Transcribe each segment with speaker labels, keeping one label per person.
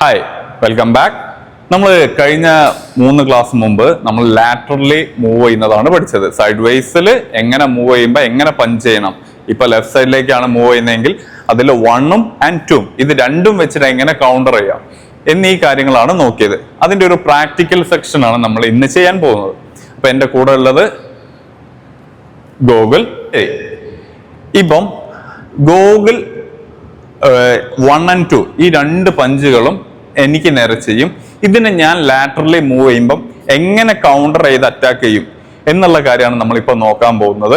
Speaker 1: Hi, welcome back. നമ്മൾ കഴിഞ്ഞ 3 class മുമ്പ് നമ്മൾ ലാറ്ററലി മൂവ് ചെയ്യുന്നതാണ് പഠിച്ചത്. സൈഡ് വേസിൽ എങ്ങനെ മൂവ് ചെയ്യുമ്പോൾ എങ്ങനെ പഞ്ച് ചെയ്യണം. ഇപ്പൊ ലെഫ്റ്റ് സൈഡിലേക്കാണ് മൂവ് ചെയ്യുന്നതെങ്കിൽ അതിൽ 1ഉം and 2ഉം ഇത് രണ്ടും വെച്ചിട്ട് എങ്ങനെ കൗണ്ടർ ചെയ്യാം എന്നീ കാര്യങ്ങളാണ് നോക്കിയത്. അതിന്റെ ഒരു പ്രാക്ടിക്കൽ സെക്ഷൻ ആണ് നമ്മൾ ഇന്ന് ചെയ്യാൻ പോകുന്നത്. അപ്പൊ എന്റെ കൂടെ ഉള്ളത് ഗോകുൽ. ഇപ്പം ഗോകുൽ 1 and 2 ഈ രണ്ട് പഞ്ചുകളും എനിക്ക് നേരെ ചെയ്യും. ഇതിനെ ഞാൻ ലാറ്ററലി മൂവ് ചെയ്യുമ്പം എങ്ങനെ കൗണ്ടർ ചെയ്ത് അറ്റാക്ക് ചെയ്യും എന്നുള്ള കാര്യമാണ് നമ്മളിപ്പോൾ നോക്കാൻ പോകുന്നത്.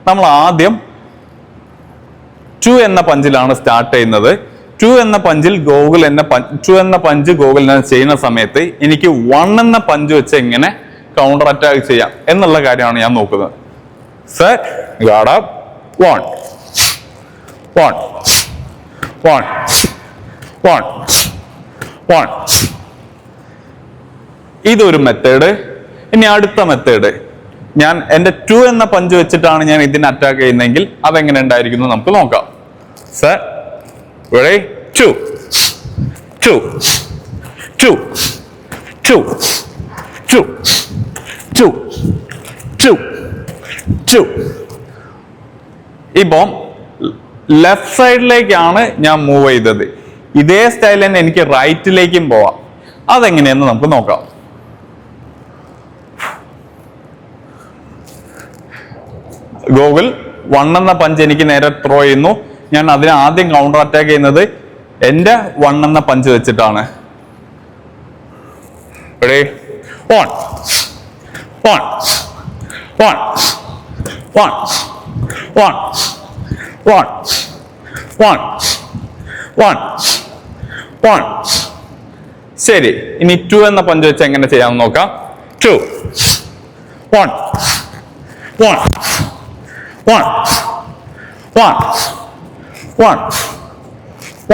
Speaker 1: നമ്മൾ ആദ്യം 2 എന്ന പഞ്ചിലാണ് സ്റ്റാർട്ട് ചെയ്യുന്നത്. 2 എന്ന പഞ്ചിൽ ഗോകുൽ എന്ന 2 എന്ന പഞ്ച് ഗോകുൽ ചെയ്യുന്ന സമയത്ത് എനിക്ക് 1 എന്ന പഞ്ച് വെച്ച് എങ്ങനെ കൗണ്ടർ അറ്റാക്ക് ചെയ്യാം എന്നുള്ള കാര്യമാണ് ഞാൻ നോക്കുന്നത്. Set, guard up, 1 1 1 1 1. ഇതൊരു മെത്തേഡ്. ഇനി അടുത്ത മെത്തേഡ്, ഞാൻ എന്റെ 2 എന്ന പഞ്ച് വെച്ചിട്ടാണ് ഞാൻ ഇതിനെ അറ്റാക്ക് ചെയ്യുന്നതെങ്കിൽ അതെങ്ങനെ ഉണ്ടായിരിക്കുന്നു നമുക്ക് നോക്കാം. ready 2 2 2 2 2 2 2 2. ഇപ്പം ലെഫ്റ്റ് സൈഡിലേക്കാണ് ഞാൻ മൂവ് ചെയ്തത്. ഇതേ സ്റ്റൈൽ തന്നെ എനിക്ക് റൈറ്റിലേക്കും പോവാം. അതെങ്ങനെയെന്ന് നമുക്ക് നോക്കാം. ഗോകുൽ 1 എന്ന പഞ്ച് എനിക്ക് നേരെ ത്രോ ചെയ്യുന്നു. ഞാൻ അതിനെ ആദ്യം കൗണ്ടർ അറ്റാക്ക് ചെയ്യുന്നത് എന്റെ 1 എന്ന പഞ്ച് വെച്ചിട്ടാണ്. ready 1 1 1 1 1 1 1 1 1. ശരി, ഇനി 2 എന്ന പഞ്ച് വെച്ച് എങ്ങനെ ചെയ്യാമെന്ന് നോക്കാം. 2 1 1 1 1 1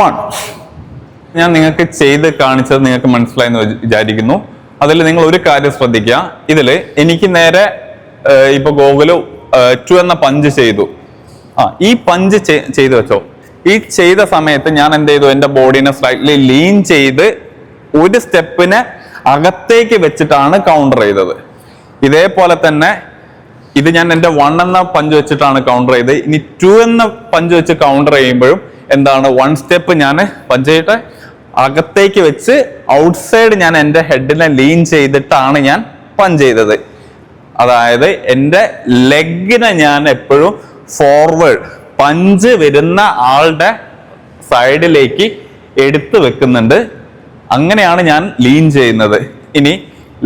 Speaker 1: 1. ഞാൻ നിങ്ങൾക്ക് ചെയ്ത് കാണിച്ചത് നിങ്ങൾക്ക് മനസ്സിലായെന്ന് വിചാരിക്കുന്നു. അതിൽ നിങ്ങൾ ഒരു കാര്യം ശ്രദ്ധിക്കുക. ഇതില് എനിക്ക് നേരെ ഇപ്പൊ ഗോകുല് 2 എന്ന പഞ്ച് ചെയ്തു. ഈ പഞ്ച് ചെയ്ത് വെച്ചോ. ഈ ചെയ്ത സമയത്ത് ഞാൻ എന്ത് ചെയ്തു, എന്റെ ബോഡീനെ സ്ലൈറ്റ്ലി ലീൻ ചെയ്ത് ഒരു സ്റ്റെപ്പിനെ അകത്തേക്ക് വെച്ചിട്ടാണ് കൗണ്ടർ ചെയ്തത്. ഇതേപോലെ തന്നെ ഇത് ഞാൻ എന്റെ 1 എന്ന പഞ്ച് വെച്ചിട്ടാണ് കൗണ്ടർ ചെയ്തത്. ഇനി 2 എന്ന പഞ്ച് വെച്ച് കൗണ്ടർ ചെയ്യുമ്പോഴും എന്താണ്, 1 സ്റ്റെപ്പ് ഞാൻ പഞ്ച് ചെയ്തിട്ട് അകത്തേക്ക് വെച്ച് ഔട്ട്സൈഡ് ഞാൻ എന്റെ ഹെഡിനെ ലീൻ ചെയ്തിട്ടാണ് ഞാൻ പഞ്ച് ചെയ്തത്. അതായത് എന്റെ ലെഗിനെ ഞാൻ എപ്പോഴും ഫോർവേഡ്, പഞ്ച് വരുന്ന ആളുടെ സൈഡിലേക്ക് എടുത്തു വെക്കുന്നുണ്ട്. അങ്ങനെയാണ് ഞാൻ ലീൻ ചെയ്യുന്നത്. ഇനി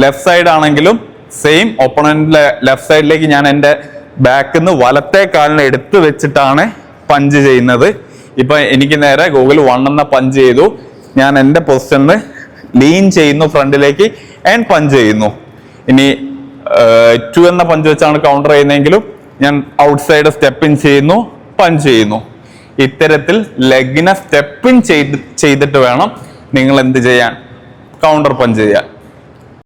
Speaker 1: ലെഫ്റ്റ് സൈഡ് ആണെങ്കിലും സെയിം, ഒപ്പണന്റിലെ ലെഫ്റ്റ് സൈഡിലേക്ക് ഞാൻ എൻ്റെ ബാക്കിൽ നിന്ന് വലത്തെ കാലിനെ എടുത്തു വെച്ചിട്ടാണ് പഞ്ച് ചെയ്യുന്നത്. ഇപ്പൊ എനിക്ക് നേരെ ഗൂഗിൾ 1 എന്ന പഞ്ച് ചെയ്തു. ഞാൻ എൻ്റെ പൊസിഷനിൽ ലീൻ ചെയ്യുന്നു ഫ്രണ്ടിലേക്ക് ആൻഡ് പഞ്ച് ചെയ്യുന്നു. ഇനി 2 എന്ന പഞ്ച് വെച്ചാണ് കൗണ്ടർ ചെയ്യുന്നതെങ്കിലും ഞാൻ ഔട്ട്സൈഡ് സ്റ്റെപ്പ് ഇൻ ചെയ്യുന്നു, പഞ്ച് ചെയ്യുന്നു. ഇത്തരത്തിൽ ലെഗിനെ സ്റ്റെപ്പ് ഇൻ ചെയ്തിട്ട് വേണം നിങ്ങൾ എന്ത് ചെയ്യാൻ, കൗണ്ടർ പഞ്ച് ചെയ്യാൻ.